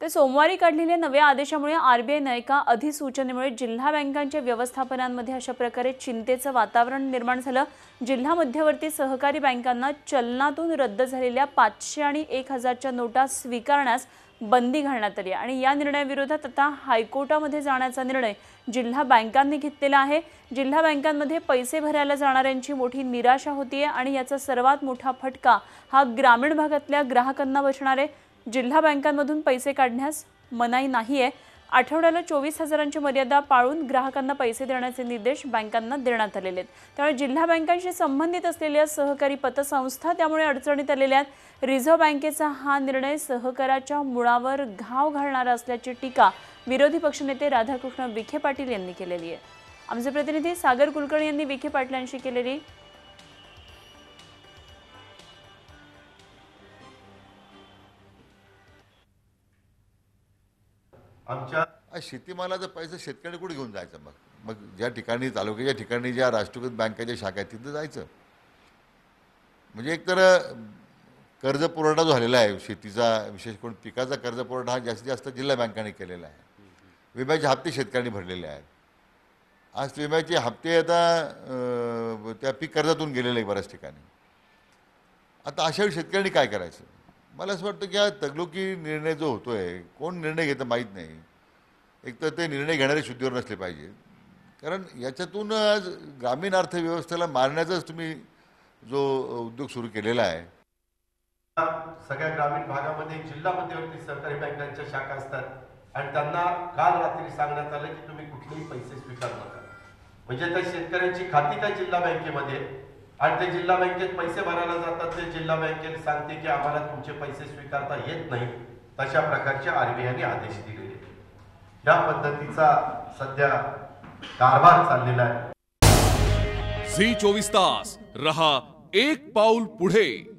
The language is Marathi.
तर सोमवारी काढलेल्या नव्या आदेशामुळे आरबीआयने एका अधिसूचनेमुळे जिल्हा बँकांच्या व्यवस्थापनांमध्ये अशा प्रकारे चिंतेचं वातावरण निर्माण झालं। जिल्हा मध्यवर्ती सहकारी बँकांना चलनातून रद्द झालेल्या 500 आणि 1000च्या नोटा स्वीकारण्यास बंदी घालण्यात आली आणि या निर्णयाविरोधात आता हायकोर्टामध्ये जाण्याचा निर्णय जिल्हा बँकांनी घेतलेला आहे। जिल्हा बँकांमध्ये पैसे भरायला जाणाऱ्यांची मोठी निराशा होतीये आणि याचा सर्वात मोठा फटका हा ग्रामीण भागातल्या ग्राहकांना बसणार आहे। जिल्हा बँकांमधून पैसे काढण्यास मनाई नाहीये। आठवड्याला 24,000ची मर्यादा पाळून ग्राहकांना पैसे देण्याचे निर्देश बँकांना देण्यात आलेले आहेत। त्यामुळे जिल्हा बँकांशी संबंधित असलेल्या सहकारी पतसंस्था त्यामुळे अडचणीत आलेल्या आहेत। रिझर्व्ह बँकेचा हा निर्णय सहकाराच्या मुळावर घाव घालणारा असल्याची टीका विरोधी पक्षनेते राधाकृष्ण विखे पाटील यांनी केलेली आहे। आमचे प्रतिनिधी सागर कुलकर्णी यांनी विखे पाटलांशी केलेली आमच्या शेतीमालाचा पैसा शेतकऱ्याने कुठे घेऊन जायचं? मग ज्या ठिकाणी तालुक्याच्या ठिकाणी ज्या राष्ट्रीयकृत बँकेच्या शाखा आहेत तिथं जायचं। म्हणजे एकतर कर्ज पुरवठा जो झालेला आहे शेतीचा, विशेष करून पिकाचा कर्ज पुरवठा हा जास्तीत जास्त जिल्हा बँकांनी केलेला आहे। विम्याचे हप्ते शेतकऱ्यांनी भरलेले आहेत। आज विम्याचे हप्ते आता त्या पीक कर्जातून गेलेले आहे बऱ्याच ठिकाणी। आता अशा वेळी शेतकऱ्यांनी काय करायचं? मला असं वाटतं की हा तगलुकी निर्णय जो होतोय, कोण निर्णय घेतं माहीत नाही। एक तर ते निर्णय घेणारे शुद्धीवर नसले पाहिजे, कारण याच्यातून आज ग्रामीण अर्थव्यवस्थेला मारण्याचाच तुम्ही जो उद्योग सुरू केलेला आहे। सगळ्या ग्रामीण भागामध्ये जिल्हा मध्यवर्ती सहकारी बँकांच्या शाखा असतात आणि त्यांना काल रात्री सांगण्यात आलं की तुम्ही कुठलेही पैसे स्वीकारू नका। म्हणजे त्या शेतकऱ्यांची खाती त्या जिल्हा बँकेमध्ये आणि ते जिल्हा बँकेत पैसे भरायला जातात, ते जिल्हा बँकेत सांगते की आम्हाला तुमचे पैसे स्वीकारता येत नाही। तशा प्रकारचे आरबीआयने आदेश दिलेले। या पद्धतीचा सध्या कारभार चाललेला आहे। झी 24 तास रहा एक पाऊल पुढे।